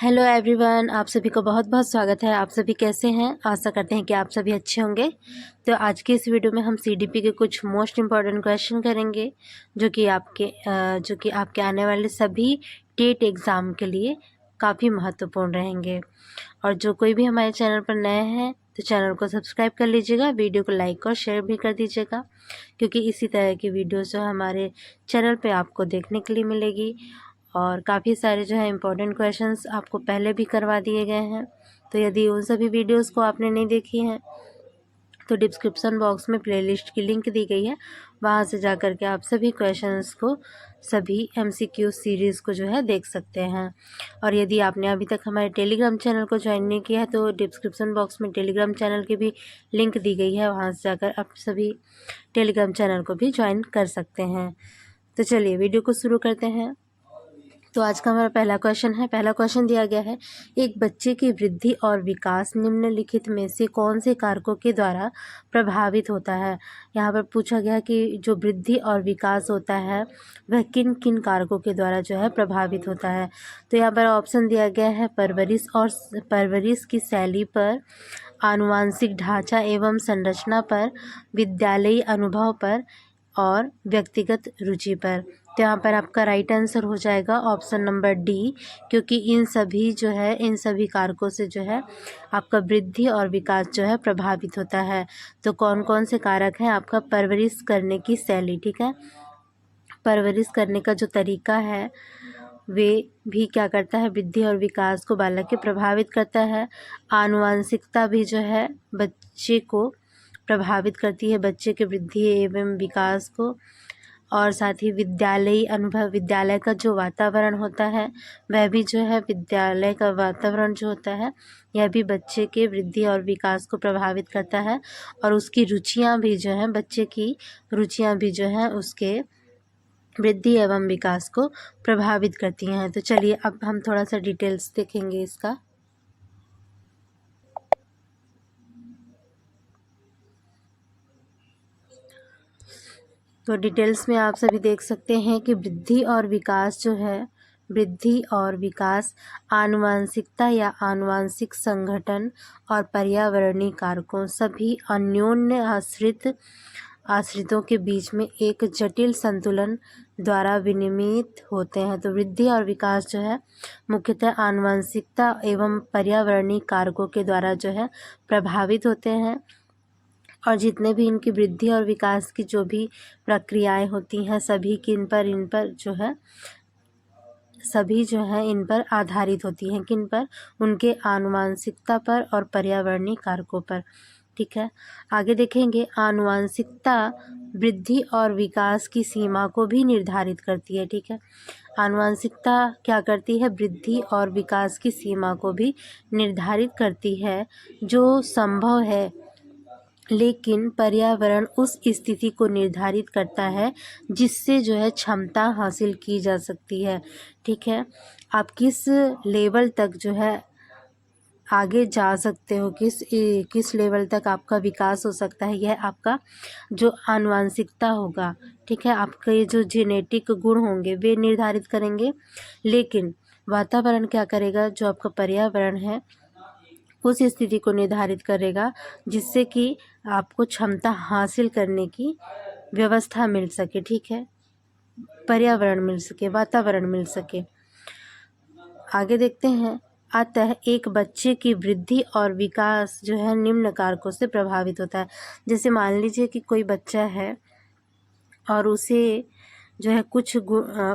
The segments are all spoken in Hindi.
हेलो एवरीवन, आप सभी को बहुत बहुत स्वागत है। आप सभी कैसे हैं? आशा करते हैं कि आप सभी अच्छे होंगे। तो आज के इस वीडियो में हम सीडीपी के कुछ मोस्ट इम्पॉर्टेंट क्वेश्चन करेंगे जो कि आपके आने वाले सभी टेट एग्ज़ाम के लिए काफ़ी महत्वपूर्ण रहेंगे। और जो कोई भी हमारे चैनल पर नए हैं तो चैनल को सब्सक्राइब कर लीजिएगा, वीडियो को लाइक और शेयर भी कर दीजिएगा, क्योंकि इसी तरह की वीडियोज़ जो हमारे चैनल पर आपको देखने के लिए मिलेगी। और काफ़ी सारे जो है इम्पोर्टेंट क्वेश्चंस आपको पहले भी करवा दिए गए हैं। तो यदि उन सभी वीडियोस को आपने नहीं देखी हैं तो डिस्क्रिप्शन बॉक्स में प्लेलिस्ट की लिंक दी गई है, वहाँ से जा कर के आप सभी क्वेश्चंस को, सभी एमसीक्यू सीरीज़ को जो है देख सकते हैं। और यदि आपने अभी तक हमारे टेलीग्राम चैनल को ज्वाइन नहीं किया है तो डिस्क्रिप्शन बॉक्स में टेलीग्राम चैनल की भी लिंक दी गई है, वहाँ से जाकर आप सभी टेलीग्राम चैनल को भी ज्वाइन कर सकते हैं। तो चलिए वीडियो को शुरू करते हैं। तो आज का हमारा पहला क्वेश्चन दिया गया है, एक बच्चे की वृद्धि और विकास निम्नलिखित में से कौन से कारकों के द्वारा प्रभावित होता है। यहाँ पर पूछा गया कि जो वृद्धि और विकास होता है वह किन किन कारकों के द्वारा जो है प्रभावित होता है। तो यहाँ पर ऑप्शन दिया गया है परवरिश की शैली पर, आनुवांशिक ढांचा एवं संरचना पर, विद्यालयी अनुभव पर और व्यक्तिगत रुचि पर। तो यहाँ पर आपका राइट आंसर हो जाएगा ऑप्शन नंबर डी, क्योंकि इन सभी कारकों से जो है आपका वृद्धि और विकास जो है प्रभावित होता है। तो कौन कौन से कारक हैं? आपका परवरिश करने की शैली, ठीक है, परवरिश करने का जो तरीका है वे भी क्या करता है, वृद्धि और विकास को बालक के प्रभावित करता है। आनुवांशिकता भी जो है बच्चे को प्रभावित करती है, बच्चे के वृद्धि एवं विकास को। और साथ ही विद्यालयी अनुभव, विद्यालय का जो वातावरण होता है वह भी जो है, विद्यालय का वातावरण जो होता है यह भी बच्चे के वृद्धि और विकास को प्रभावित करता है। और उसकी रुचियां भी जो हैं, बच्चे की रुचियां भी जो हैं उसके वृद्धि एवं विकास को प्रभावित करती हैं। तो चलिए अब हम थोड़ा सा डिटेल्स देखेंगे इसका। तो डिटेल्स में आप सभी देख सकते हैं कि वृद्धि और विकास जो है, वृद्धि और विकास आनुवांशिकता या आनुवांशिक संगठन और पर्यावरणीय कारकों सभी अन्योन्य आश्रितों के बीच में एक जटिल संतुलन द्वारा विनियमित होते हैं। तो वृद्धि और विकास जो है मुख्यतः आनुवांशिकता एवं पर्यावरणीय कारकों के द्वारा जो है प्रभावित होते हैं। और जितने भी इनकी वृद्धि और विकास की जो भी प्रक्रियाएं होती हैं सभी इन पर आधारित होती हैं। किन पर? उनके आनुवांशिकता पर और पर्यावरणीय कारकों पर, ठीक है। आगे देखेंगे, आनुवांशिकता वृद्धि और विकास की सीमा को भी निर्धारित करती है, ठीक है। आनुवांशिकता क्या करती है? वृद्धि और विकास की सीमा को भी निर्धारित करती है जो संभव है, लेकिन पर्यावरण उस स्थिति को निर्धारित करता है जिससे जो है क्षमता हासिल की जा सकती है, ठीक है। आप किस लेवल तक जो है आगे जा सकते हो, किस लेवल तक आपका विकास हो सकता है, यह आपका जो आनुवांशिकता होगा, ठीक है, आपके जो जेनेटिक गुण होंगे वे निर्धारित करेंगे। लेकिन वातावरण क्या करेगा? जो आपका पर्यावरण है उस स्थिति को निर्धारित करेगा जिससे कि आपको क्षमता हासिल करने की व्यवस्था मिल सके, ठीक है, पर्यावरण मिल सके, वातावरण मिल सके। आगे देखते हैं, अतः एक बच्चे की वृद्धि और विकास जो है निम्न कारकों से प्रभावित होता है। जैसे मान लीजिए कि कोई बच्चा है और उसे जो है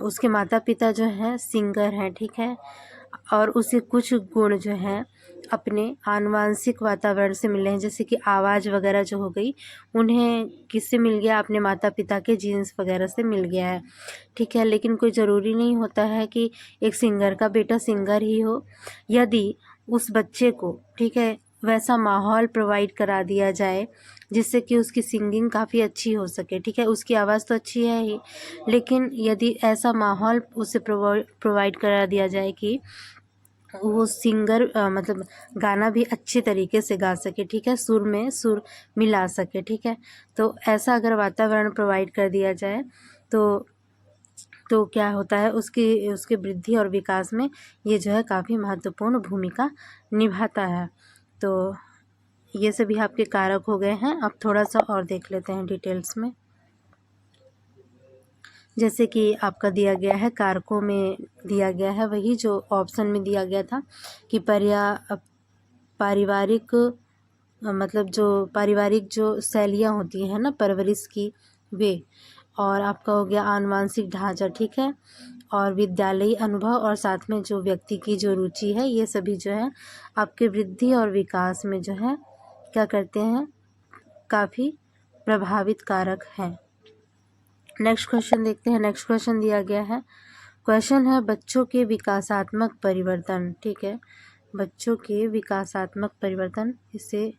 उसके माता पिता जो हैं सिंगर हैं, ठीक है, और उसे कुछ गुण जो हैं अपने आनुवांशिक वातावरण से मिले हैं, जैसे कि आवाज़ वगैरह जो हो गई, उन्हें किससे मिल गया? अपने माता पिता के जीन्स वगैरह से मिल गया है, ठीक है। लेकिन कोई ज़रूरी नहीं होता है कि एक सिंगर का बेटा सिंगर ही हो। यदि उस बच्चे को, ठीक है, वैसा माहौल प्रोवाइड करा दिया जाए जिससे कि उसकी सिंगिंग काफ़ी अच्छी हो सके, ठीक है, उसकी आवाज़ तो अच्छी है ही, लेकिन यदि ऐसा माहौल उसे प्रोवाइड करा दिया जाए कि वो सिंगर मतलब गाना भी अच्छे तरीके से गा सके, ठीक है, सुर में सुर मिला सके, ठीक है, तो ऐसा अगर वातावरण प्रोवाइड कर दिया जाए तो तो क्या होता है उसके वृद्धि और विकास में ये जो है काफ़ी महत्वपूर्ण भूमिका निभाता है। तो ये सभी आपके कारक हो गए हैं। अब थोड़ा सा और देख लेते हैं डिटेल्स में। जैसे कि आपका दिया गया है, कारकों में दिया गया है वही जो ऑप्शन में दिया गया था कि पारिवारिक मतलब जो पारिवारिक जो शैलियाँ होती हैं ना परवरिश की, वे, और आपका हो गया आनुवंशिक ढांचा, ठीक है, और विद्यालयी अनुभव और साथ में जो व्यक्ति की जो रुचि है, ये सभी जो है आपके वृद्धि और विकास में जो है क्या करते हैं, काफ़ी प्रभावित कारक हैं। नेक्स्ट क्वेश्चन देखते हैं। नेक्स्ट क्वेश्चन दिया गया है, क्वेश्चन है बच्चों के विकासात्मक परिवर्तन, ठीक है, बच्चों के विकासात्मक परिवर्तन। इसे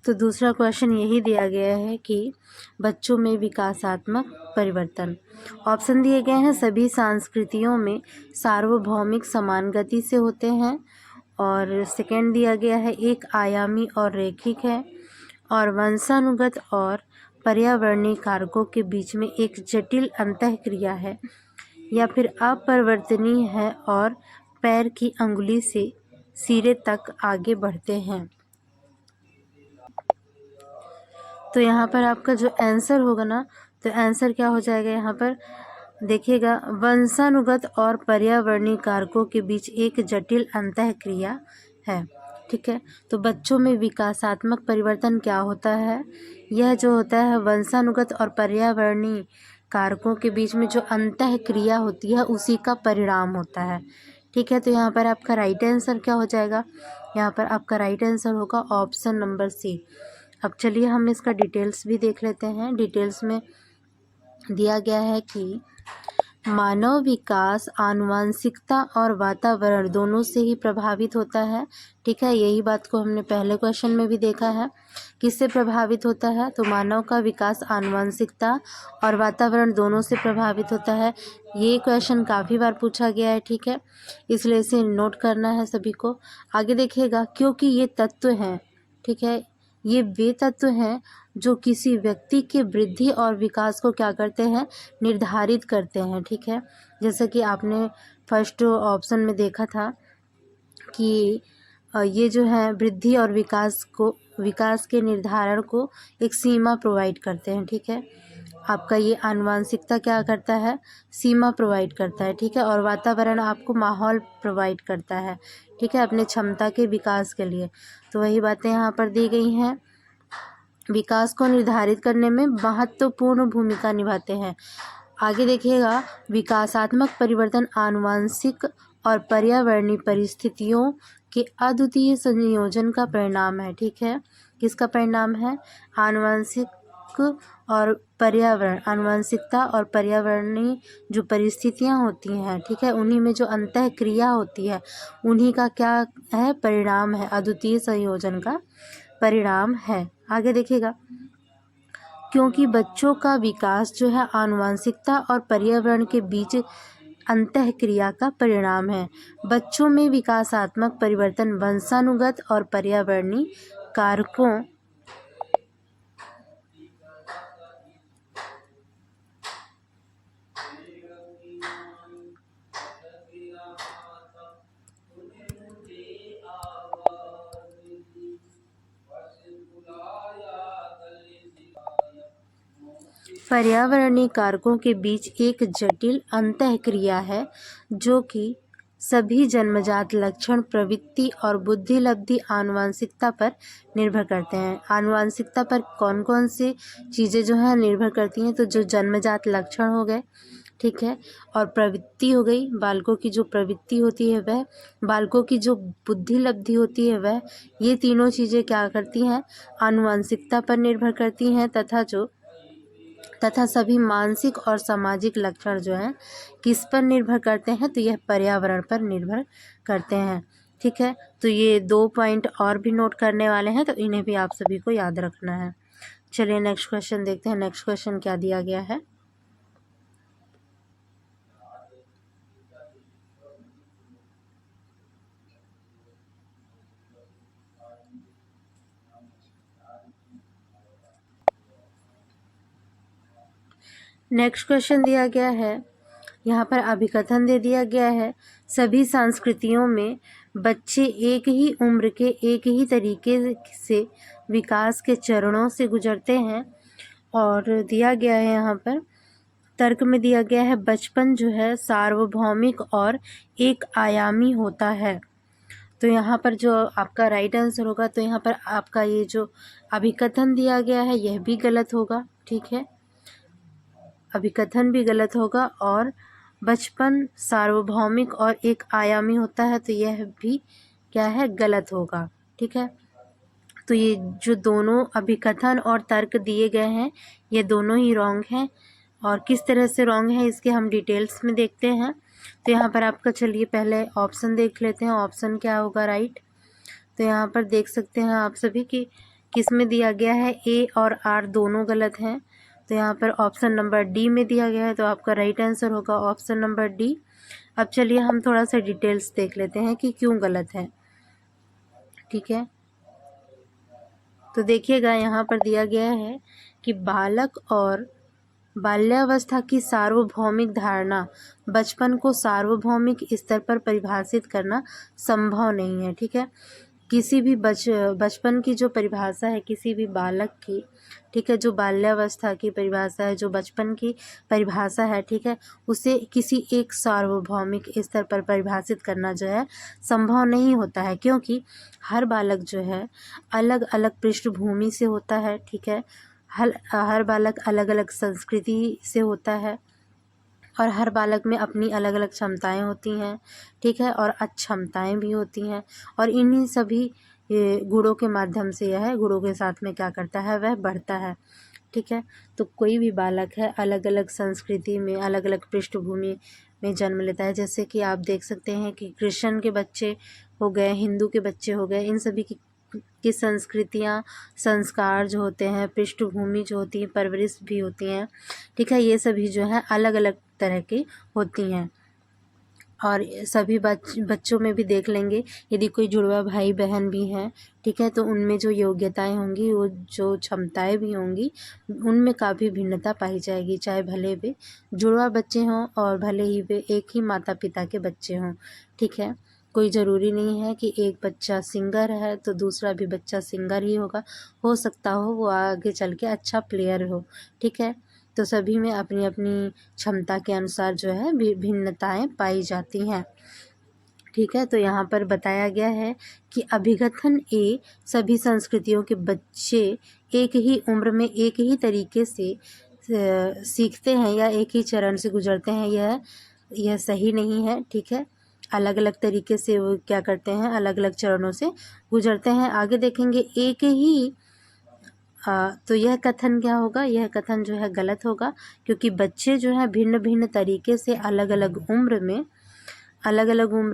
तो दूसरा क्वेश्चन यही दिया गया है कि बच्चों में विकासात्मक परिवर्तन। ऑप्शन दिए गए हैं, सभी संस्कृतियों में सार्वभौमिक समान गति से होते हैं, और सेकंड दिया गया है एक आयामी और रैखिक है, और वंशानुगत और पर्यावरणीय कारकों के बीच में एक जटिल अंतःक्रिया है, या फिर अपरिवर्तनीय है और पैर की अंगुली से सिरे तक आगे बढ़ते हैं। तो यहाँ पर आपका जो आंसर होगा ना, तो आंसर क्या हो जाएगा, यहाँ पर देखिएगा, वंशानुगत और पर्यावरणीय कारकों के बीच एक जटिल अंतःक्रिया है, ठीक है। तो बच्चों में विकासात्मक परिवर्तन क्या होता है, यह जो होता है वंशानुगत और पर्यावरणीय कारकों के बीच में जो अंतःक्रिया होती है उसी का परिणाम होता है, ठीक है। तो यहाँ पर आपका राइट आंसर क्या हो जाएगा, यहाँ पर आपका राइट आंसर होगा ऑप्शन नंबर सी। अब चलिए हम इसका डिटेल्स भी देख लेते हैं। डिटेल्स में दिया गया है कि मानव विकास आनुवंशिकता और वातावरण दोनों से ही प्रभावित होता है, ठीक है। यही बात को हमने पहले क्वेश्चन में भी देखा है, किससे प्रभावित होता है, तो मानव का विकास आनुवंशिकता और वातावरण दोनों से प्रभावित होता है। ये क्वेश्चन काफ़ी बार पूछा गया है, ठीक है, इसलिए इसे नोट करना है सभी को। आगे देखिएगा, क्योंकि ये तत्व हैं, ठीक है, ये वे तत्व हैं जो किसी व्यक्ति के वृद्धि और विकास को क्या करते हैं, निर्धारित करते हैं, ठीक है। जैसे कि आपने फर्स्ट ऑप्शन में देखा था कि ये जो है वृद्धि और विकास के निर्धारण को एक सीमा प्रोवाइड करते हैं, ठीक है। आपका ये आनुवंशिकता क्या करता है, सीमा प्रोवाइड करता है, ठीक है, और वातावरण आपको माहौल प्रोवाइड करता है, ठीक है, अपने क्षमता के विकास के लिए। तो वही बातें यहाँ पर दी गई हैं, विकास को निर्धारित करने में महत्वपूर्ण भूमिका निभाते हैं। आगे देखिएगा, विकासात्मक परिवर्तन आनुवंशिक और पर्यावरणीय परिस्थितियों के अद्वितीय संयोजन का परिणाम है, ठीक है, किसका परिणाम है, आनुवंशिक और पर्यावरण, आनुवंशिकता और पर्यावरणीय जो परिस्थितियां होती हैं, ठीक है, उन्हीं में जो अंतःक्रिया होती है उन्हीं का क्या है, परिणाम है, अद्वितीय संयोजन का परिणाम है। आगे देखिएगा, क्योंकि बच्चों का विकास जो है आनुवंशिकता और पर्यावरण के बीच अंतःक्रिया का परिणाम है, बच्चों में विकासात्मक परिवर्तन वंशानुगत और पर्यावरणीय कारकों पर्यावरणीय कारकों के बीच एक जटिल अंतःक्रिया है, जो कि सभी जन्मजात लक्षण, प्रवृत्ति और बुद्धिलब्धि आनुवंशिकता पर निर्भर करते हैं। आनुवंशिकता पर कौन कौन सी चीज़ें जो है निर्भर करती हैं, तो जो जन्मजात लक्षण हो गए, ठीक है, और प्रवृत्ति हो गई, बालकों की जो प्रवृत्ति होती है वह, बालकों की जो बुद्धिलब्धि होती है वह, ये तीनों चीज़ें क्या करती हैं, आनुवंशिकता पर निर्भर करती हैं, तथा सभी मानसिक और सामाजिक लक्षण जो हैं किस पर निर्भर करते हैं, तो यह पर्यावरण पर निर्भर करते हैं, ठीक है। तो ये 2 पॉइंट और भी नोट करने वाले हैं, तो इन्हें भी आप सभी को याद रखना है। चलिए नेक्स्ट क्वेश्चन देखते हैं। नेक्स्ट क्वेश्चन क्या दिया गया है, नेक्स्ट क्वेश्चन दिया गया है, यहाँ पर अभिकथन दे दिया गया है, सभी संस्कृतियों में बच्चे एक ही उम्र के एक ही तरीके से विकास के चरणों से गुजरते हैं। और दिया गया है यहाँ पर तर्क में दिया गया है, बचपन जो है सार्वभौमिक और एक आयामी होता है। तो यहाँ पर जो आपका राइट आंसर होगा, तो यहाँ पर आपका ये जो अभिकथन दिया गया है यह भी गलत होगा। ठीक है, अभिकथन भी गलत होगा और बचपन सार्वभौमिक और एक आयामी होता है, तो यह भी क्या है, गलत होगा। ठीक है, तो ये जो दोनों अभिकथन और तर्क दिए गए हैं ये दोनों ही रॉन्ग हैं। और किस तरह से रॉन्ग है इसके हम डिटेल्स में देखते हैं। तो यहाँ पर आपका, चलिए पहले ऑप्शन देख लेते हैं, ऑप्शन क्या होगा राइट। तो यहाँ पर देख सकते हैं आप सभी कि किस में दिया गया है, ए और आर दोनों गलत हैं। तो यहाँ पर ऑप्शन नंबर डी में दिया गया है, तो आपका राइट आंसर होगा ऑप्शन नंबर डी। अब चलिए हम थोड़ा सा डिटेल्स देख लेते हैं कि क्यों गलत है। ठीक है, तो देखिएगा यहाँ पर दिया गया है कि बालक और बाल्यावस्था की सार्वभौमिक धारणा बचपन को सार्वभौमिक स्तर पर परिभाषित करना संभव नहीं है। ठीक है, किसी भी बचपन की जो परिभाषा है किसी भी बालक की, ठीक है, जो बाल्यावस्था की परिभाषा है, जो बचपन की परिभाषा है, ठीक है, उसे किसी एक सार्वभौमिक स्तर पर परिभाषित करना जो है संभव नहीं होता है, क्योंकि हर बालक जो है अलग अलग पृष्ठभूमि से होता है। ठीक है, हर बालक अलग अलग संस्कृति से होता है और हर बालक में अपनी अलग अलग क्षमताएं होती हैं। ठीक है, और अक्षमताएं भी होती हैं और इन्हीं सभी गुणों के माध्यम से यह गुणों के साथ में क्या करता है, वह बढ़ता है। ठीक है, तो कोई भी बालक है अलग अलग संस्कृति में अलग अलग पृष्ठभूमि में जन्म लेता है। जैसे कि आप देख सकते हैं कि क्रिश्चियन के बच्चे हो गए, हिंदू के बच्चे हो गए, इन सभी की संस्कृतियाँ, संस्कार जो होते हैं, पृष्ठभूमि जो होती है, परवरिश भी होती हैं। ठीक है, ये सभी जो है अलग अलग तरह की होती हैं। और सभी बच्चों में भी देख लेंगे, यदि कोई जुड़वा भाई बहन भी हैं, ठीक है, तो उनमें जो योग्यताएं होंगी, वो जो क्षमताएं भी होंगी, उनमें काफ़ी भिन्नता पाई जाएगी, चाहे भले वे जुड़वा बच्चे हों और भले ही वे एक ही माता पिता के बच्चे हों। ठीक है, कोई ज़रूरी नहीं है कि एक बच्चा सिंगर है तो दूसरा भी बच्चा सिंगर ही होगा, हो सकता हो वो आगे चल के अच्छा प्लेयर हो। ठीक है, तो सभी में अपनी अपनी क्षमता के अनुसार जो है भिन्नताएं पाई जाती हैं। ठीक है, तो यहाँ पर बताया गया है कि अभिकथन ए, सभी संस्कृतियों के बच्चे एक ही उम्र में एक ही तरीके से सीखते हैं या एक ही चरण से गुजरते हैं, यह सही नहीं है। ठीक है, अलग अलग तरीके से वो क्या करते हैं, अलग अलग चरणों से गुजरते हैं। आगे देखेंगे एक ही तो यह कथन क्या होगा, यह कथन जो है गलत होगा, क्योंकि बच्चे जो है भिन्न भिन्न तरीके से अलग अलग उम्र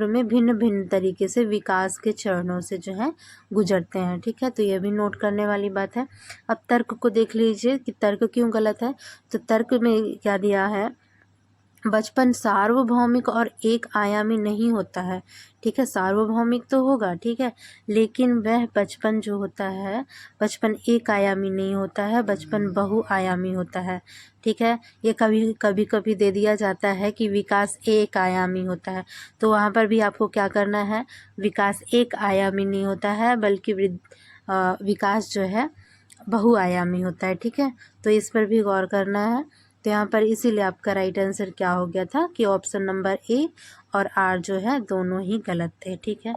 में भिन्न भिन्न तरीके से विकास के चरणों से जो है गुजरते हैं। ठीक है, तो यह भी नोट करने वाली बात है। अब तर्क को देख लीजिए कि तर्क क्यों गलत है। तो तर्क में क्या दिया है, बचपन सार्वभौमिक और एक आयामी नहीं होता है। ठीक है, सार्वभौमिक तो होगा, ठीक है, लेकिन वह बचपन जो होता है, बचपन एक आयामी नहीं होता है, बचपन बहुआयामी होता है। ठीक है, ये कभी दे दिया जाता है कि विकास एक आयामी होता है, तो वहाँ पर भी आपको क्या करना है, विकास एक आयामी नहीं होता है बल्कि विकास जो है बहुआयामी होता है। ठीक है, तो इस पर भी गौर करना है। तो यहाँ पर इसीलिए आपका राइट आंसर क्या हो गया था कि ऑप्शन नंबर ए और आर जो है दोनों ही गलत थे। ठीक है,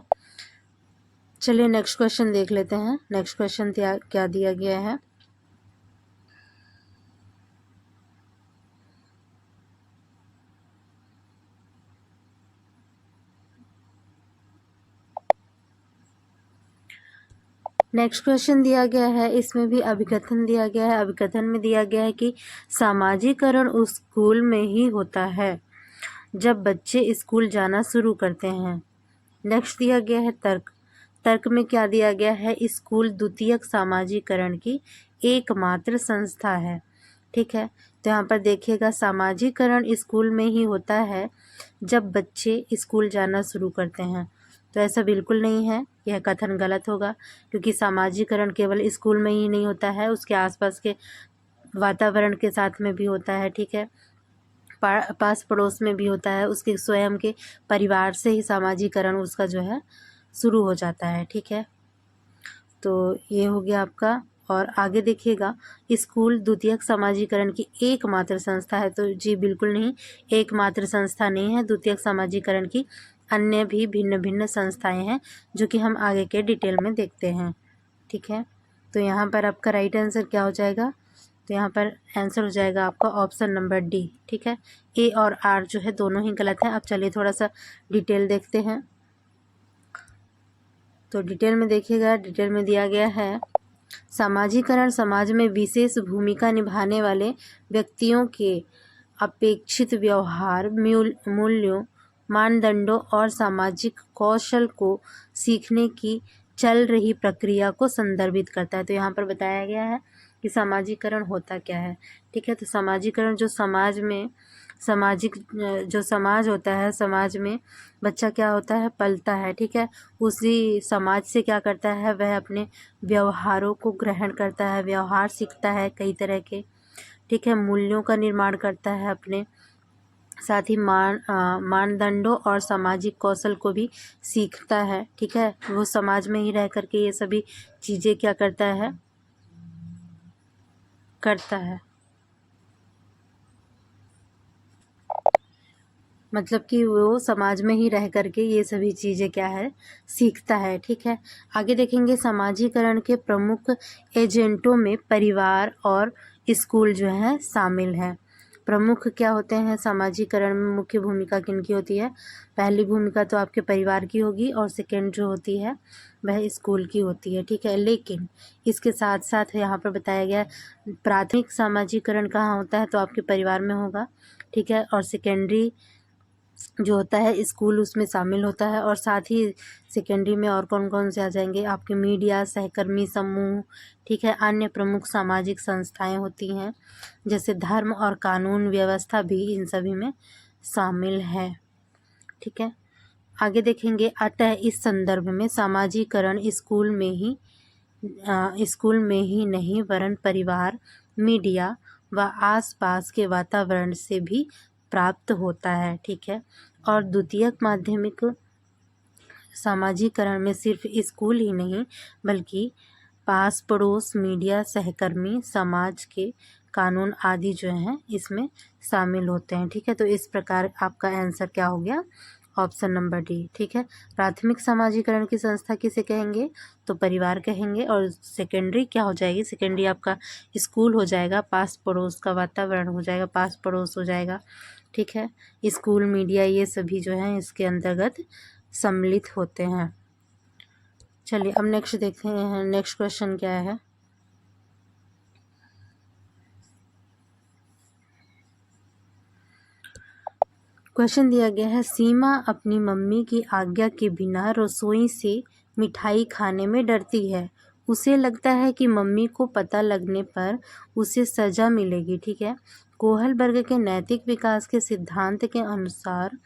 चलिए नेक्स्ट क्वेश्चन देख लेते हैं। नेक्स्ट क्वेश्चन क्या दिया गया है। नेक्स्ट क्वेश्चन दिया गया है, इसमें भी अभिकथन दिया गया है। अभिकथन में दिया गया है कि सामाजिकरण उस स्कूल में ही होता है जब बच्चे स्कूल जाना शुरू करते हैं। नेक्स्ट दिया गया है तर्क। तर्क में क्या दिया गया है, स्कूल द्वितीयक सामाजिकरण की एकमात्र संस्था है। ठीक है, तो यहाँ पर देखिएगा, सामाजिकरण स्कूल में ही होता है जब बच्चे स्कूल जाना शुरू करते हैं, तो ऐसा बिल्कुल नहीं है, यह कथन गलत होगा, क्योंकि सामाजिकरण केवल स्कूल में ही नहीं होता है, उसके आसपास के वातावरण के साथ में भी होता है, ठीक है, पास पड़ोस में भी होता है, उसके स्वयं के परिवार से ही सामाजिकरण उसका जो है शुरू हो जाता है, ठीक है। तो ये हो गया आपका। और आगे देखिएगा, स्कूल द्वितीयक सामाजिकरण की एकमात्र संस्था है। तो जी बिल्कुल नहीं, एकमात्र संस्था नहीं है द्वितीयक सामाजिकरण की, अन्य भी भिन्न भिन्न संस्थाएं हैं जो कि हम आगे के डिटेल में देखते हैं, ठीक है। तो यहाँ पर आपका राइट आंसर क्या हो जाएगा? तो यहाँ पर आंसर हो जाएगा आपका ऑप्शन नंबर डी, ठीक है। ए और आर जो है दोनों ही गलत हैं। अब चलिए थोड़ा सा डिटेल देखते हैं। तो डिटेल में देखिएगा, डिटेल में दिया गया है, सामाजिकरण समाज में विशेष भूमिका निभाने वाले व्यक्तियों के अपेक्षित व्यवहार, मूल्यों, मानदंडों और सामाजिक कौशल को सीखने की चल रही प्रक्रिया को संदर्भित करता है। तो यहाँ पर बताया गया है कि सामाजिकरण होता क्या है, ठीक है। तो सामाजिकरण जो समाज में जो समाज होता है, समाज में बच्चा क्या होता है, पलता है, ठीक है। उसी समाज से क्या करता है, वह अपने व्यवहारों को ग्रहण करता है, व्यवहार सीखता है कई तरह के, ठीक है। मूल्यों का निर्माण करता है अपने, साथ ही मानदंडों और सामाजिक कौशल को भी सीखता है, ठीक है। वो समाज में ही रह करके ये सभी चीज़ें क्या करता है, मतलब कि वो समाज में ही रह करके ये सभी चीज़ें क्या है, सीखता है, ठीक है। आगे देखेंगे, समाजीकरण के प्रमुख एजेंटों में परिवार और स्कूल जो है शामिल है। प्रमुख क्या होते हैं समाजीकरण में, मुख्य भूमिका किनकी होती है? पहली भूमिका तो आपके परिवार की होगी और सेकेंड जो होती है वह स्कूल की होती है, ठीक है। लेकिन इसके साथ साथ यहाँ पर बताया गया प्राथमिक समाजीकरण कहाँ होता है, तो आपके परिवार में होगा, ठीक है। और सेकेंडरी जो होता है स्कूल उसमें शामिल होता है। और साथ ही सेकेंडरी में और कौन कौन से आ जाएंगे आपके, मीडिया, सहकर्मी समूह, ठीक है, अन्य प्रमुख सामाजिक संस्थाएं होती हैं, जैसे धर्म और कानून व्यवस्था भी इन सभी में शामिल है, ठीक है। आगे देखेंगे, अतः इस संदर्भ में सामाजिकरण स्कूल में ही नहीं वरन परिवार, मीडिया व आसपास के वातावरण से भी प्राप्त होता है, ठीक है। और द्वितीयक माध्यमिक सामाजिकरण में सिर्फ स्कूल ही नहीं बल्कि पास पड़ोस, मीडिया, सहकर्मी, समाज के कानून आदि जो हैं इसमें शामिल होते हैं, ठीक है। तो इस प्रकार आपका आंसर क्या हो गया, ऑप्शन नंबर डी, ठीक है। प्राथमिक सामाजिकरण की संस्था किसे कहेंगे, तो परिवार कहेंगे। और सेकेंडरी क्या हो जाएगी, सेकेंडरी आपका स्कूल हो जाएगा, पास पड़ोस का वातावरण हो जाएगा, पास पड़ोस हो जाएगा, ठीक है। स्कूल, मीडिया ये सभी जो हैं इसके अंतर्गत सम्मिलित होते हैं। चलिए अब नेक्स्ट देखते हैं, नेक्स्ट क्वेश्चन क्या है। क्वेश्चन दिया गया है, सीमा अपनी मम्मी की आज्ञा के बिना रसोई से मिठाई खाने में डरती है। उसे लगता है कि मम्मी को पता लगने पर उसे सजा मिलेगी, ठीक है। कोहलबर्ग के नैतिक विकास के सिद्धांत के अनुसार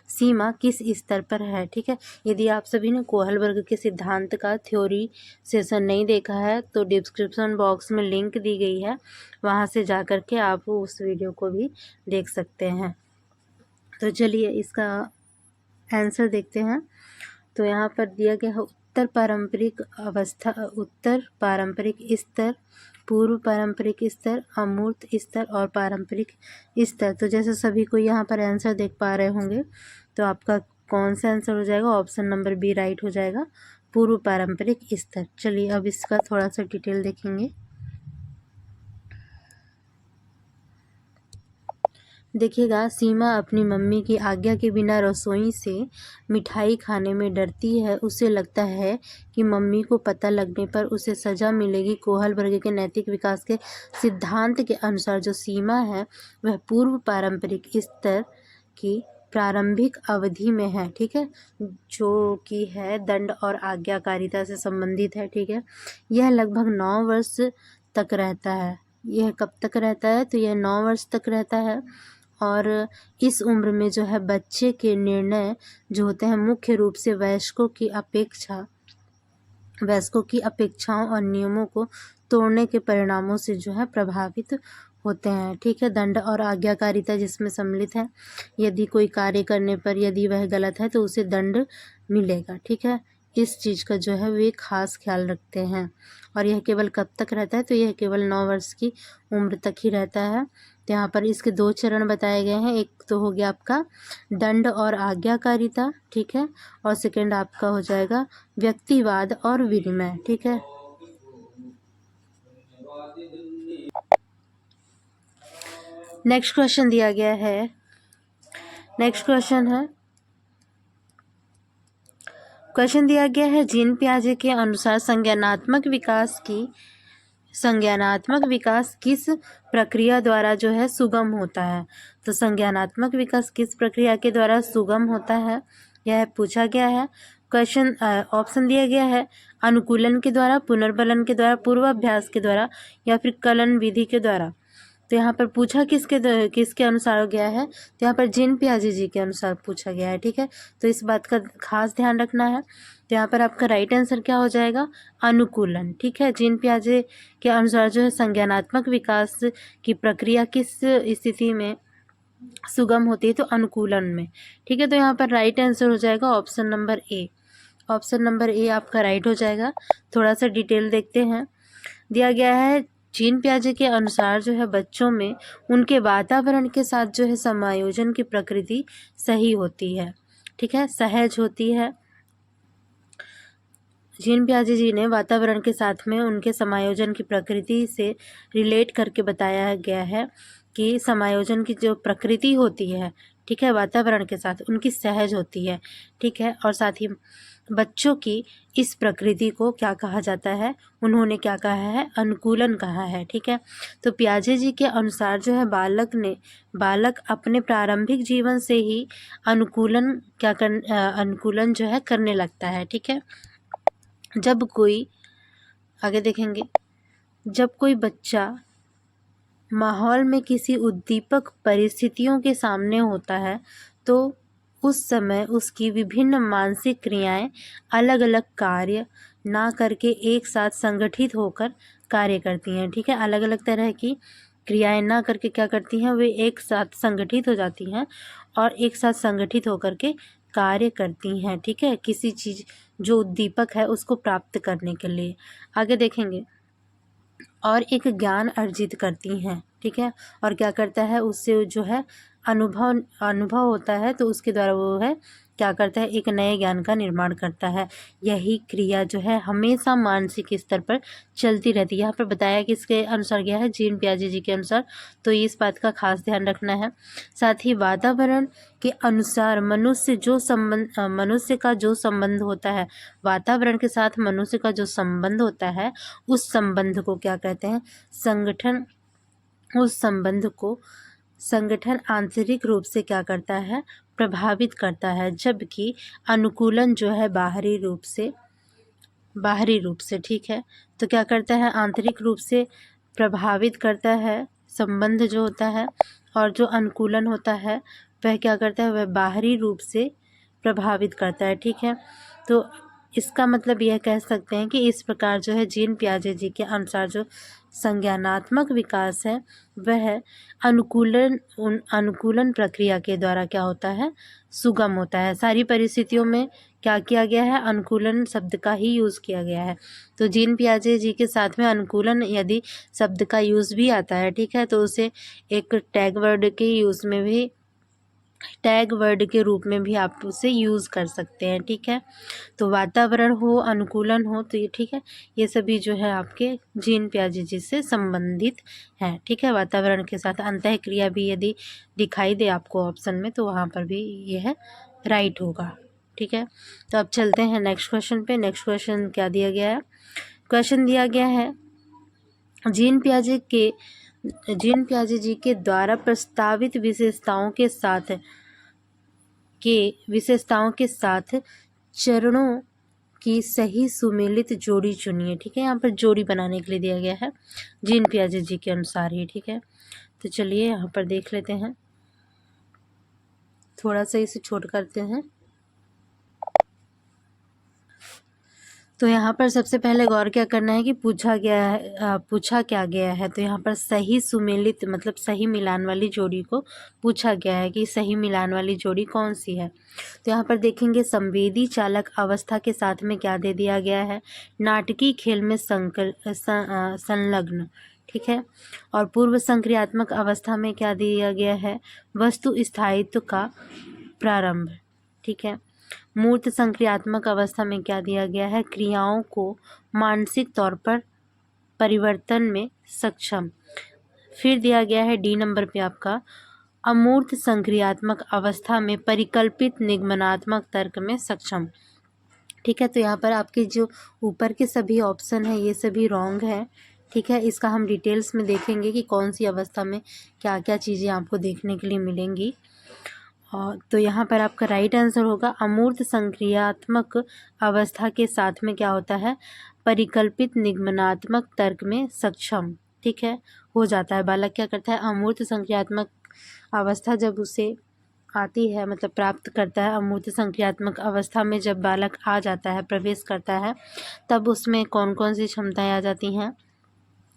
सीमा किस स्तर पर है, ठीक है। यदि आप सभी ने कोहलबर्ग के सिद्धांत का थ्योरी सेशन नहीं देखा है तो डिस्क्रिप्शन बॉक्स में लिंक दी गई है, वहाँ से जा कर के आप उस वीडियो को भी देख सकते हैं। तो चलिए इसका आंसर देखते हैं। तो यहाँ पर दिया गया है उत्तर पारंपरिक अवस्था, उत्तर पारंपरिक स्तर, पूर्व पारंपरिक स्तर, अमूर्त स्तर और पारंपरिक स्तर। तो जैसे सभी को यहाँ पर आंसर देख पा रहे होंगे, तो आपका कौन सा आंसर हो जाएगा, ऑप्शन नंबर बी राइट हो जाएगा, पूर्व पारंपरिक स्तर। चलिए अब इसका थोड़ा सा डिटेल देखेंगे। देखिएगा, सीमा अपनी मम्मी की आज्ञा के बिना रसोई से मिठाई खाने में डरती है। उसे लगता है कि मम्मी को पता लगने पर उसे सजा मिलेगी। कोहलबर्ग के नैतिक विकास के सिद्धांत के अनुसार जो सीमा है वह पूर्व पारंपरिक स्तर की प्रारंभिक अवधि में है, ठीक है, जो कि है दंड और आज्ञाकारिता से संबंधित है, ठीक है। यह लगभग 9 वर्ष तक रहता है। यह कब तक रहता है, तो यह 9 वर्ष तक रहता है। और इस उम्र में जो है बच्चे के निर्णय जो होते हैं मुख्य रूप से वयस्कों की अपेक्षा वयस्कों की अपेक्षाओं और नियमों को तोड़ने के परिणामों से जो है प्रभावित होते हैं। ठीक है, दंड और आज्ञाकारिता जिसमें सम्मिलित है। यदि कोई कार्य करने पर यदि वह गलत है तो उसे दंड मिलेगा। ठीक है, इस चीज़ का जो है वे खास ख्याल रखते हैं। और यह केवल कब तक रहता है, तो यह केवल 9 वर्ष की उम्र तक ही रहता है। तो यहाँ पर इसके 2 चरण बताए गए हैं। एक तो हो गया आपका दंड और आज्ञाकारिता, ठीक है, और सेकंड आपका हो जाएगा व्यक्तिवाद और विनिमय। ठीक है, नेक्स्ट क्वेश्चन दिया गया है। नेक्स्ट क्वेश्चन दिया गया है जीन पियाजे के अनुसार संज्ञानात्मक विकास किस प्रक्रिया द्वारा जो है सुगम होता है। तो संज्ञानात्मक विकास किस प्रक्रिया के द्वारा सुगम होता है, यह पूछा गया है। क्वेश्चन ऑप्शन दिया गया है अनुकूलन के द्वारा, पुनर्बलन के द्वारा, पूर्वाभ्यास के द्वारा या फिर कलन विधि के द्वारा। तो यहाँ पर पूछा किसके अनुसार हो गया है, तो यहाँ पर जीन पियाजे जी के अनुसार पूछा गया है। ठीक है, तो इस बात का खास ध्यान रखना है। तो यहाँ पर आपका राइट आंसर क्या हो जाएगा, अनुकूलन। ठीक है, जीन पियाजे के अनुसार जो है संज्ञानात्मक विकास की प्रक्रिया किस स्थिति में सुगम होती है, तो अनुकूलन में। ठीक है, तो यहाँ पर राइट आंसर हो जाएगा option number A. Option number A आपका राइट हो जाएगा। थोड़ा सा डिटेल देखते हैं। दिया गया है जीन पियाजे के अनुसार जो है बच्चों में उनके वातावरण के साथ जो है समायोजन की प्रकृति सही होती है। ठीक है, सहज होती है। जीन पियाजे जी ने वातावरण के साथ में उनके समायोजन की प्रकृति से रिलेट करके बताया गया है कि समायोजन की जो प्रकृति होती है, ठीक है, वातावरण के साथ उनकी सहज होती है। ठीक है, और साथ ही बच्चों की इस प्रकृति को क्या कहा जाता है, उन्होंने क्या कहा है, अनुकूलन कहा है। ठीक है, तो पियाजे जी के अनुसार जो है बालक अपने प्रारंभिक जीवन से ही अनुकूलन जो है करने लगता है। ठीक है, आगे देखेंगे, जब कोई बच्चा माहौल में किसी उद्दीपक परिस्थितियों के सामने होता है तो उस समय उसकी विभिन्न मानसिक क्रियाएं अलग अलग कार्य ना करके एक साथ संगठित होकर कार्य करती हैं। ठीक है, अलग अलग तरह की क्रियाएं ना करके क्या करती हैं, वे एक साथ संगठित हो जाती हैं और एक साथ संगठित होकर के कार्य करती हैं। ठीक है, किसी चीज़ जो उद्दीपक है उसको प्राप्त करने के लिए। आगे देखेंगे, और एक ज्ञान अर्जित करती हैं। ठीक है, और क्या करता है, उससे जो है अनुभव होता है, तो उसके द्वारा वो है क्या करता है, एक नए ज्ञान का निर्माण करता है। यही क्रिया जो है हमेशा मानसिक स्तर पर चलती रहती है। यहाँ पर बताया कि इसके अनुसार गया है जीन पियाजे जी के अनुसार, तो इस बात का खास ध्यान रखना है। साथ ही वातावरण के अनुसार मनुष्य का जो संबंध होता है, वातावरण के साथ मनुष्य का जो संबंध होता है, उस संबंध को क्या कहते हैं, उस संबंध को संगठन आंतरिक रूप से क्या करता है, प्रभावित करता है, जबकि अनुकूलन जो है बाहरी रूप से। ठीक है, तो क्या करता है, आंतरिक रूप से प्रभावित करता है संबंध जो होता है, और जो अनुकूलन होता है वह क्या करता है, वह बाहरी रूप से प्रभावित करता है। ठीक है, तो इसका मतलब यह कह सकते हैं कि इस प्रकार जो है जीन पियाजे जी के अनुसार जो संज्ञानात्मक विकास है वह अनुकूलन प्रक्रिया के द्वारा क्या होता है, सुगम होता है। सारी परिस्थितियों में क्या किया गया है, अनुकूलन शब्द का ही यूज़ किया गया है। तो जीन पियाजे जी के साथ में अनुकूलन यदि शब्द का यूज़ भी आता है, ठीक है, तो उसे एक टैग वर्ड के रूप में भी आप उसे यूज़ कर सकते हैं। ठीक है, तो वातावरण हो, अनुकूलन हो, तो ये ठीक है, ये सभी जो है आपके जीन पियाजे जी से संबंधित है। ठीक है, वातावरण के साथ अंतः क्रिया भी यदि दिखाई दे आपको ऑप्शन में, तो वहाँ पर भी यह राइट होगा। ठीक है, तो अब चलते हैं नेक्स्ट क्वेश्चन पे। नेक्स्ट क्वेश्चन क्या दिया गया है, क्वेश्चन दिया गया है जीन पियाजे जी के द्वारा प्रस्तावित विशेषताओं के साथ चरणों की सही सुमेलित जोड़ी चुनिए। ठीक है, यहाँ पर जोड़ी बनाने के लिए दिया गया है जीन पियाजे जी के अनुसार ही। ठीक है, तो चलिए यहाँ पर देख लेते हैं, थोड़ा सा इसे छोट करते हैं। तो यहाँ पर सबसे पहले गौर क्या करना है कि पूछा क्या गया है। तो यहाँ पर सही सुमेलित मतलब सही मिलान वाली जोड़ी को पूछा गया है कि सही मिलान वाली जोड़ी कौन सी है। तो यहाँ पर देखेंगे संवेदी चालक अवस्था के साथ में क्या दे दिया गया है, नाटकीय खेल में संलग्न, ठीक है। और पूर्व संक्रियात्मक अवस्था में क्या दिया गया है, वस्तु स्थायित्व का प्रारंभ, ठीक है। मूर्त संक्रियात्मक अवस्था में क्या दिया गया है, क्रियाओं को मानसिक तौर पर परिवर्तन में सक्षम। फिर दिया गया है डी नंबर पे आपका अमूर्त संक्रियात्मक अवस्था में परिकल्पित निगमनात्मक तर्क में सक्षम, ठीक है। तो यहाँ पर आपके जो ऊपर के सभी ऑप्शन है ये सभी रॉन्ग है, ठीक है। इसका हम डिटेल्स में देखेंगे कि कौन सी अवस्था में क्या क्या चीज़ें आपको देखने के लिए मिलेंगी। तो यहाँ पर आपका राइट आंसर होगा अमूर्त संक्रियात्मक अवस्था के साथ में क्या होता है, परिकल्पित निगमनात्मक तर्क में सक्षम, ठीक है, हो जाता है। बालक क्या करता है, अमूर्त संक्रियात्मक अवस्था जब उसे आती है मतलब प्राप्त करता है, अमूर्त संक्रियात्मक अवस्था में जब बालक आ जाता है, प्रवेश करता है, तब उसमें कौन कौन सी क्षमताएं आ जाती हैं,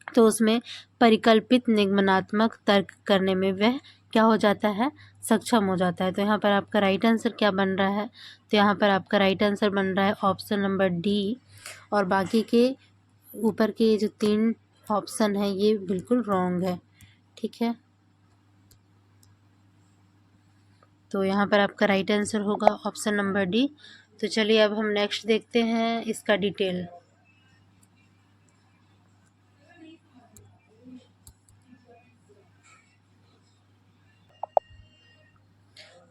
तो उसमें परिकल्पित निगमनात्मक तर्क करने में वह क्या हो जाता है, सक्षम हो जाता है। तो यहाँ पर आपका राइट आंसर क्या बन रहा है, तो यहाँ पर आपका राइट आंसर बन रहा है ऑप्शन नंबर डी। और बाकी के ऊपर के जो 3 ऑप्शन है ये बिल्कुल रॉन्ग है, ठीक है। तो यहाँ पर आपका राइट आंसर होगा ऑप्शन नंबर डी। तो चलिए अब हम नेक्स्ट देखते हैं इसका डिटेल।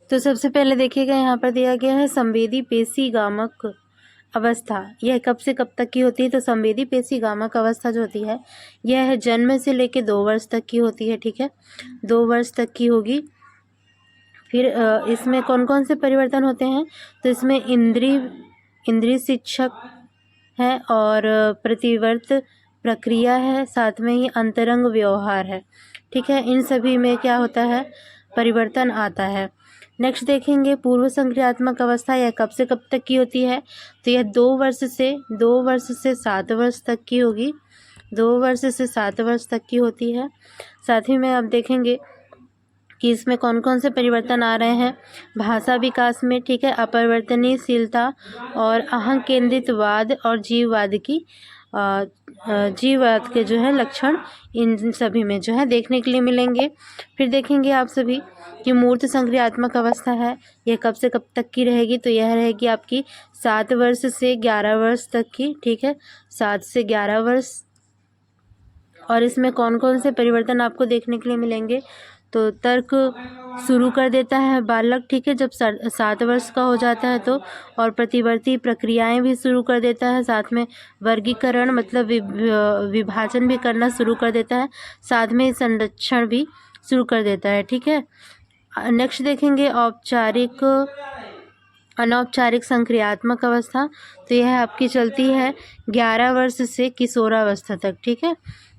तो सबसे पहले देखिएगा यहाँ पर दिया गया है संवेदी पेशीगामक अवस्था, यह कब से कब तक की होती है। तो संवेदी पेशीगामक अवस्था जो होती है यह जन्म से लेकर 2 वर्ष तक की होती है, ठीक है, 2 वर्ष तक की होगी। फिर इसमें कौन कौन से परिवर्तन होते हैं, तो इसमें इंद्रिय शिक्षक है और प्रतिवर्त प्रक्रिया है, साथ में ही अंतरंग व्यवहार है, ठीक है। इन सभी में क्या होता है, परिवर्तन आता है। नेक्स्ट देखेंगे पूर्व संक्रियात्मक अवस्था, यह कब से कब तक की होती है, तो यह 2 वर्ष से 7 वर्ष तक की होगी, 2 वर्ष से 7 वर्ष तक की होती है। साथ ही में आप देखेंगे कि इसमें कौन कौन से परिवर्तन आ रहे हैं, भाषा विकास में, ठीक है, अपरिवर्तनशीलता और अहं केंद्रितवाद और जीववाद के जो है लक्षण इन सभी में जो है देखने के लिए मिलेंगे। फिर देखेंगे आप सभी कि मूर्त संक्रियात्मक अवस्था है, यह कब से कब तक की रहेगी, तो यह रहेगी आपकी 7 वर्ष से 11 वर्ष तक की, ठीक है, 7 से 11 वर्ष। और इसमें कौन कौन से परिवर्तन आपको देखने के लिए मिलेंगे, तो तर्क शुरू कर देता है बालक, ठीक है, जब 7 वर्ष का हो जाता है तो, और प्रतिवर्ती प्रक्रियाएं भी शुरू कर देता है, साथ में वर्गीकरण मतलब विभाजन भी करना शुरू कर देता है, साथ में संरक्षण भी शुरू कर देता है, ठीक है। नेक्स्ट देखेंगे अनौपचारिक संक्रियात्मक अवस्था, तो यह आपकी चलती है 11 वर्ष से किशोरावस्था तक, ठीक है,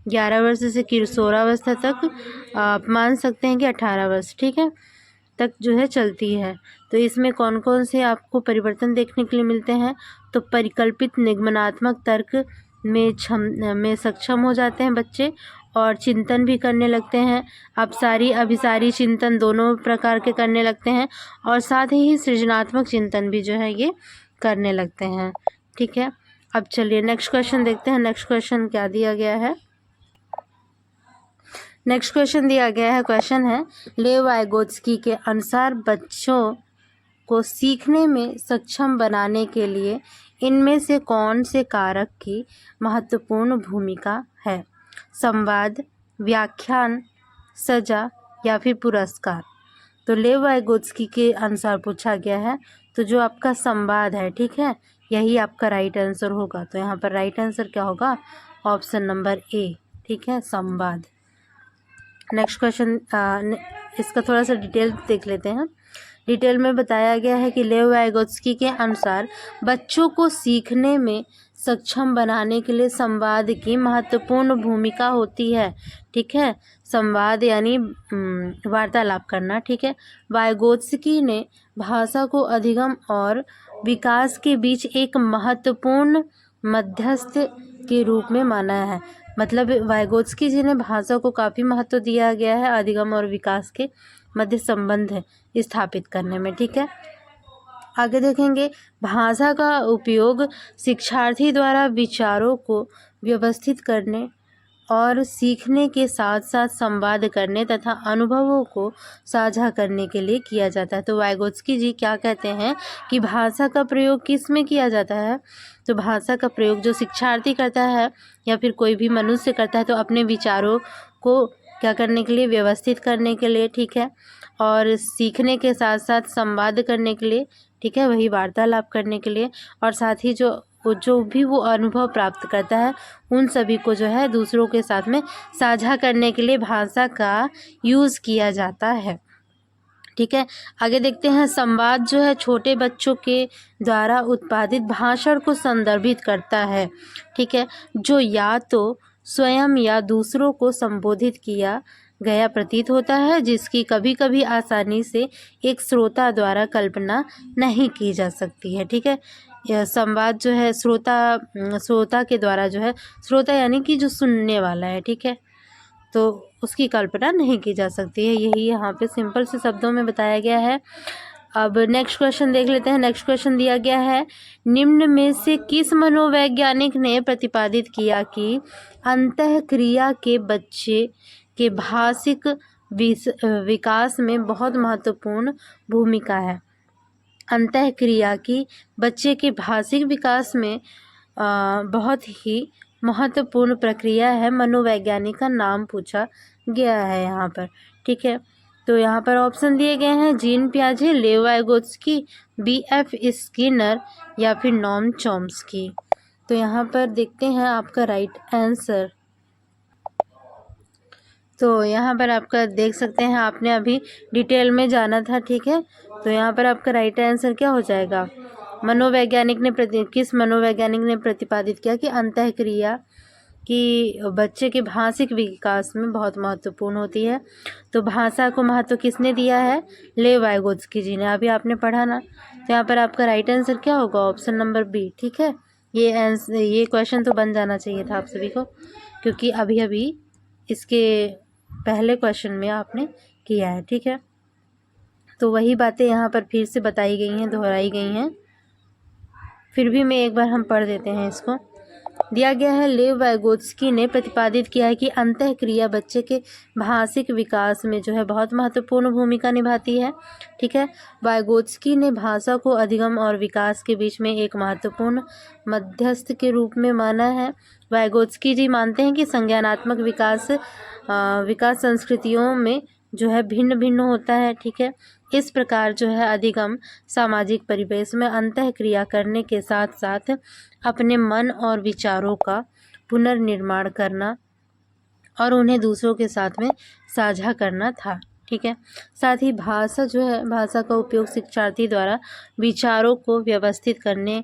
11 वर्ष से किशोरावस्था तक, आप मान सकते हैं कि 18 वर्ष, ठीक है, तक जो है चलती है। तो इसमें कौन कौन से आपको परिवर्तन देखने के लिए मिलते हैं, तो परिकल्पित निगमनात्मक तर्क में सक्षम हो जाते हैं बच्चे और चिंतन भी करने लगते हैं, अपसारी अभिसारी चिंतन दोनों प्रकार के करने लगते हैं, और साथ ही सृजनात्मक चिंतन भी जो है ये करने लगते हैं, ठीक है। अब चलिए नेक्स्ट क्वेश्चन देखते हैं। नेक्स्ट क्वेश्चन क्या दिया गया है, नेक्स्ट क्वेश्चन दिया गया है, क्वेश्चन है लेव वाइगोत्स्की के अनुसार बच्चों को सीखने में सक्षम बनाने के लिए इनमें से कौन से कारक की महत्वपूर्ण भूमिका है, संवाद, व्याख्यान, सजा या फिर पुरस्कार। तो लेव वाइगोत्स्की के अनुसार पूछा गया है, तो जो आपका संवाद है, ठीक है, यही आपका राइट आंसर होगा। तो यहाँ पर राइट आंसर क्या होगा, ऑप्शन नंबर ए, ठीक है, संवाद। नेक्स्ट क्वेश्चन इसका थोड़ा सा डिटेल देख लेते हैं। डिटेल में बताया गया है कि लेव वाइगोत्स्की के अनुसार बच्चों को सीखने में सक्षम बनाने के लिए संवाद की महत्वपूर्ण भूमिका होती है, ठीक है, संवाद यानी वार्तालाप करना, ठीक है। वाइगोत्स्की ने भाषा को अधिगम और विकास के बीच एक महत्वपूर्ण मध्यस्थ के रूप में माना है। मतलब वाइगोत्स्की जी ने भाषा को काफ़ी महत्व दिया गया है अधिगम और विकास के मध्य संबंध स्थापित करने में। ठीक है, आगे देखेंगे, भाषा का उपयोग शिक्षार्थी द्वारा विचारों को व्यवस्थित करने और सीखने के साथ साथ संवाद करने तथा अनुभवों को साझा करने के लिए किया जाता है। तो वाइगोत्स्की जी क्या कहते हैं कि भाषा का प्रयोग किस में किया जाता है? तो भाषा का प्रयोग जो शिक्षार्थी करता है या फिर कोई भी मनुष्य करता है तो अपने विचारों को क्या करने के लिए, व्यवस्थित करने के लिए, ठीक है, और सीखने के साथ साथ संवाद करने के लिए, ठीक है, वही वार्तालाप करने के लिए, और साथ ही जो भी वो अनुभव प्राप्त करता है उन सभी को जो है दूसरों के साथ में साझा करने के लिए भाषा का यूज़ किया जाता है। ठीक है, आगे देखते हैं, संवाद जो है छोटे बच्चों के द्वारा उत्पादित भाषण को संदर्भित करता है। ठीक है, जो या तो स्वयं या दूसरों को संबोधित किया गया प्रतीत होता है, जिसकी कभी कभी आसानी से एक श्रोता द्वारा कल्पना नहीं की जा सकती है। ठीक है, यह संवाद जो है श्रोता के द्वारा जो है, श्रोता यानी कि जो सुनने वाला है, ठीक है, तो उसकी कल्पना नहीं की जा सकती है। यही यहाँ पे सिंपल से शब्दों में बताया गया है। अब नेक्स्ट क्वेश्चन देख लेते हैं। नेक्स्ट क्वेश्चन दिया गया है, निम्न में से किस मनोवैज्ञानिक ने प्रतिपादित किया कि अंतःक्रिया के बच्चे के भाषिक विकास में बहुत महत्वपूर्ण भूमिका है? अंतःक्रिया की बच्चे के भाषिक विकास में बहुत ही महत्वपूर्ण प्रक्रिया है। मनोवैज्ञानिक का नाम पूछा गया है यहाँ पर। ठीक है, तो यहाँ पर ऑप्शन दिए गए हैं, जीन पियाजे, लेव वाइगोत्स्की, B.F. स्किनर या फिर नॉम चॉम्स्की। तो यहाँ पर देखते हैं आपका राइट आंसर। तो यहाँ पर आपका देख सकते हैं, आपने अभी डिटेल में जाना था। ठीक है, तो यहाँ पर आपका राइट आंसर क्या हो जाएगा? किस मनोवैज्ञानिक ने प्रतिपादित किया कि अंतःक्रिया कि बच्चे के भाषिक विकास में बहुत महत्वपूर्ण होती है। तो भाषा को महत्व किसने दिया है? लेव वाइगोत्स्की जी ने। अभी आपने पढ़ा ना, तो यहाँ पर आपका राइट आंसर क्या होगा? Option number B. ठीक है, ये क्वेश्चन तो बन जाना चाहिए था आप सभी को, क्योंकि अभी अभी इसके पहले क्वेश्चन में आपने किया है। ठीक है, तो वही बातें यहाँ पर फिर से बताई गई हैं, दोहराई गई हैं। फिर भी मैं एक बार हम पढ़ देते हैं इसको। दिया गया है, लेव वाइगोत्स्की ने प्रतिपादित किया है कि अंतःक्रिया बच्चे के भाषिक विकास में जो है बहुत महत्वपूर्ण भूमिका निभाती है। ठीक है, वाइगोत्स्की ने भाषा को अधिगम और विकास के बीच में एक महत्वपूर्ण मध्यस्थ के रूप में माना है। वाइगोत्स्की जी मानते हैं कि संज्ञानात्मक विकास संस्कृतियों में जो है भिन्न भिन्न होता है। ठीक है, इस प्रकार जो है अधिगम सामाजिक परिवेश में अंतःक्रिया करने के साथ साथ अपने मन और विचारों का पुनर्निर्माण करना और उन्हें दूसरों के साथ में साझा करना था। ठीक है, साथ ही भाषा जो है, भाषा का उपयोग शिक्षार्थी द्वारा विचारों को व्यवस्थित करने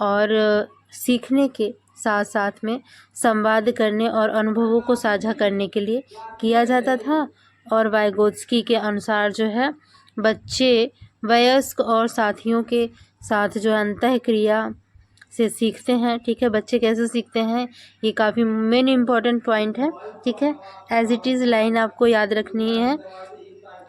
और सीखने के साथ साथ में संवाद करने और अनुभवों को साझा करने के लिए किया जाता था। और वाइगोत्स्की के अनुसार जो है बच्चे वयस्क और साथियों के साथ जो अंतःक्रिया से सीखते हैं। ठीक है, बच्चे कैसे सीखते हैं, ये काफ़ी मेन इम्पॉर्टेंट पॉइंट है। ठीक है, एज इट इज़ लाइन आपको याद रखनी है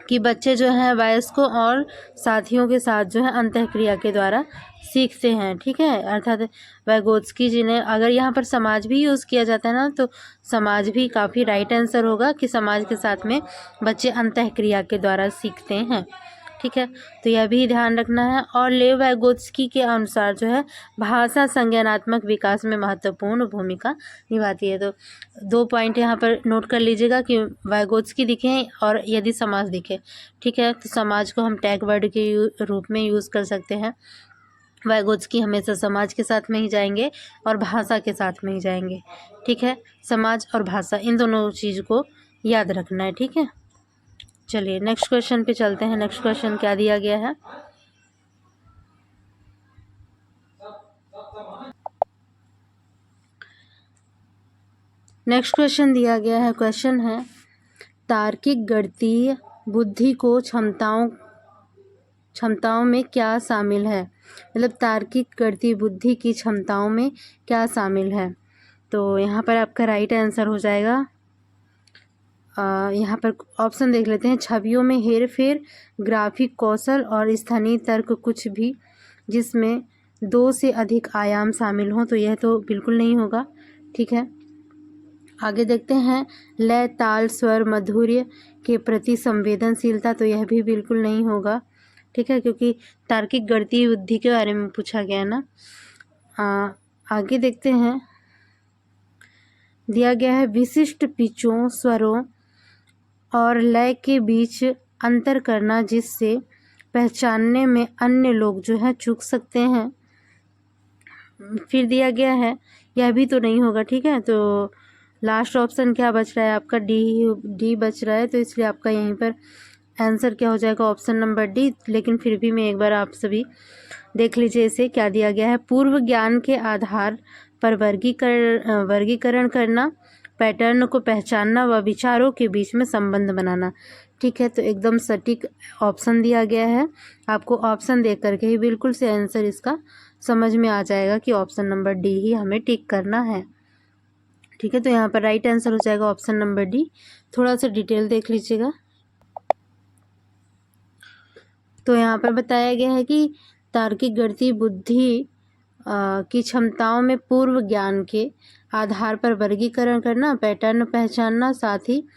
कि बच्चे जो हैं वयस्कों और साथियों के साथ जो है अंतःक्रिया के द्वारा सीखते हैं। ठीक है, अर्थात वाइगोत्स्की जी ने, अगर यहाँ पर समाज भी यूज़ किया जाता है ना, तो समाज भी काफ़ी राइट आंसर होगा कि समाज के साथ में बच्चे अंतःक्रिया के द्वारा सीखते हैं। ठीक है, तो यह भी ध्यान रखना है। और लेव वाइगोत्स्की के अनुसार जो है भाषा संज्ञानात्मक विकास में महत्वपूर्ण भूमिका निभाती है। तो 2 पॉइंट यहाँ पर नोट कर लीजिएगा कि वाइगोत्स्की दिखे और यदि समाज दिखे। ठीक है, तो समाज को हम टैग वर्ड के रूप में यूज़ कर सकते हैं। वाइगोत्स्की हमेशा समाज के साथ में ही जाएंगे और भाषा के साथ में ही जाएंगे। ठीक है, समाज और भाषा, इन दोनों चीज़ को याद रखना है। ठीक है, चलिए नेक्स्ट क्वेश्चन पे चलते हैं। नेक्स्ट क्वेश्चन क्या दिया गया है? नेक्स्ट क्वेश्चन दिया गया है, क्वेश्चन है, तार्किक गणितीय बुद्धि को क्षमताओं में क्या शामिल है? मतलब तार्किक गणितीय बुद्धि की क्षमताओं में क्या शामिल है। तो यहाँ पर आपका राइट आंसर हो जाएगा, यहाँ पर ऑप्शन देख लेते हैं। छवियों में हेर फेर, ग्राफिक कौशल और स्थानीय तर्क, कुछ भी जिसमें 2 से अधिक आयाम शामिल हों। तो यह तो बिल्कुल नहीं होगा। ठीक है, आगे देखते हैं। लय, ताल, स्वर, माधुर्य के प्रति संवेदनशीलता, तो यह भी बिल्कुल नहीं होगा। ठीक है, क्योंकि तार्किक गणितीय बुद्धि के बारे में पूछा गया है ना। आगे देखते हैं। दिया गया है विशिष्ट पिचों, स्वरों और लय के बीच अंतर करना जिससे पहचानने में अन्य लोग जो है चूक सकते हैं। फिर दिया गया है, यह भी तो नहीं होगा। ठीक है, तो लास्ट ऑप्शन क्या बच रहा है आपका? डी बच रहा है। तो इसलिए आपका यहीं पर आंसर क्या हो जाएगा? Option number D. लेकिन फिर भी मैं एक बार आप सभी देख लीजिए इसे क्या दिया गया है। पूर्व ज्ञान के आधार पर वर्गीकरण करना, पैटर्न को पहचानना व विचारों के बीच में संबंध बनाना। ठीक है, तो एकदम सटीक ऑप्शन दिया गया है। आपको ऑप्शन देख करके ही बिल्कुल से आंसर इसका समझ में आ जाएगा कि ऑप्शन नंबर डी ही हमें टिक करना है। ठीक है, तो यहाँ पर राइट आंसर हो जाएगा ऑप्शन नंबर डी। थोड़ा सा डिटेल देख लीजिएगा। तो यहाँ पर बताया गया है कि तार्किक गणितीय बुद्धि की क्षमताओं में पूर्व ज्ञान के आधार पर वर्गीकरण करना, पैटर्न पहचानना, साथ ही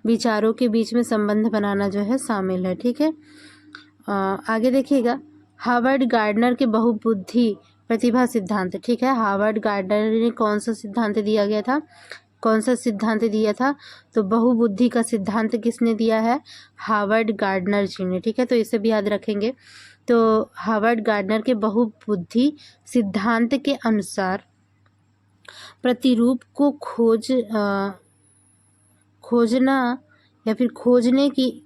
विचारों के बीच में संबंध बनाना जो है शामिल है। ठीक है, आगे देखिएगा। हार्वर्ड गार्डनर के बहुबुद्धि प्रतिभा सिद्धांत। ठीक है, हार्वर्ड गार्डनर ने कौन सा सिद्धांत दिया गया था? कौन सा सिद्धांत दिया था? तो बहुबुद्धि का सिद्धांत किसने दिया है? हार्वर्ड गार्डनर जी ने। ठीक है, तो इसे भी याद रखेंगे। तो हार्वर्ड गार्डनर के बहुबुद्धि सिद्धांत के अनुसार प्रतिरूप को खोजना या फिर खोजने की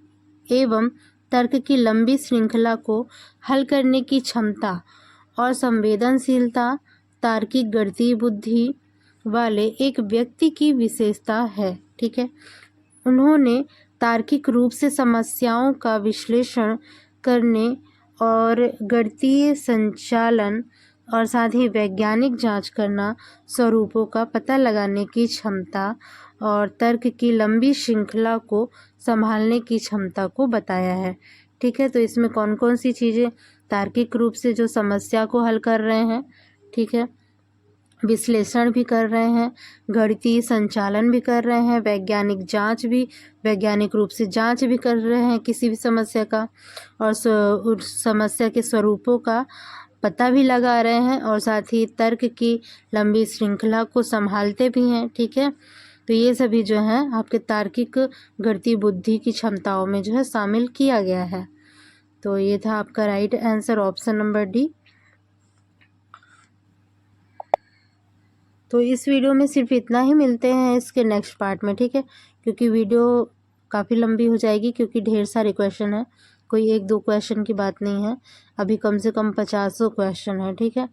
एवं तर्क की लंबी श्रृंखला को हल करने की क्षमता और संवेदनशीलता तार्किक गणितीय बुद्धि वाले एक व्यक्ति की विशेषता है। ठीक है, उन्होंने तार्किक रूप से समस्याओं का विश्लेषण करने और गणितीय संचालन और साथ ही वैज्ञानिक जांच करना, स्वरूपों का पता लगाने की क्षमता और तर्क की लंबी श्रृंखला को संभालने की क्षमता को बताया है। ठीक है, तो इसमें कौन कौन सी चीज़ें? तार्किक रूप से जो समस्या को हल कर रहे हैं, ठीक है, विश्लेषण भी कर रहे हैं, गणितीय संचालन भी कर रहे हैं, वैज्ञानिक रूप से जांच भी कर रहे हैं किसी भी समस्या का, और उस समस्या के स्वरूपों का पता भी लगा रहे हैं, और साथ ही तर्क की लंबी श्रृंखला को संभालते भी हैं। ठीक है, तो ये सभी जो है आपके तार्किक गणितीय बुद्धि की क्षमताओं में जो है शामिल किया गया है। तो ये था आपका right answer, option number D. तो इस वीडियो में सिर्फ इतना ही, मिलते हैं इसके नेक्स्ट पार्ट में। ठीक है, क्योंकि वीडियो काफ़ी लंबी हो जाएगी, क्योंकि ढेर सारे क्वेश्चन हैं, कोई 1-2 क्वेश्चन की बात नहीं है, अभी कम से कम 50 क्वेश्चन है। ठीक है,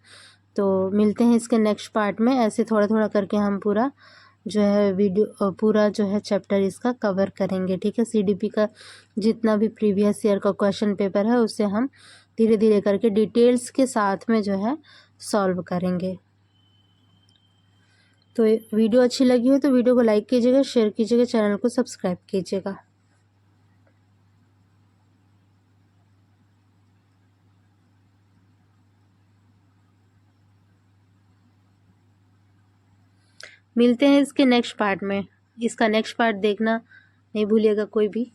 तो मिलते हैं इसके नेक्स्ट पार्ट में। ऐसे थोड़ा थोड़ा करके हम पूरा जो है पूरा जो है चैप्टर इसका कवर करेंगे। ठीक है, सीडीपी का जितना भी प्रीवियस ईयर का क्वेश्चन पेपर है उससे हम धीरे धीरे करके डिटेल्स के साथ में जो है सॉल्व करेंगे। तो वीडियो अच्छी लगी हो तो वीडियो को लाइक कीजिएगा, शेयर कीजिएगा, चैनल को सब्सक्राइब कीजिएगा। मिलते हैं इसके नेक्स्ट पार्ट में। इसका नेक्स्ट पार्ट देखना नहीं भूलिएगा कोई भी।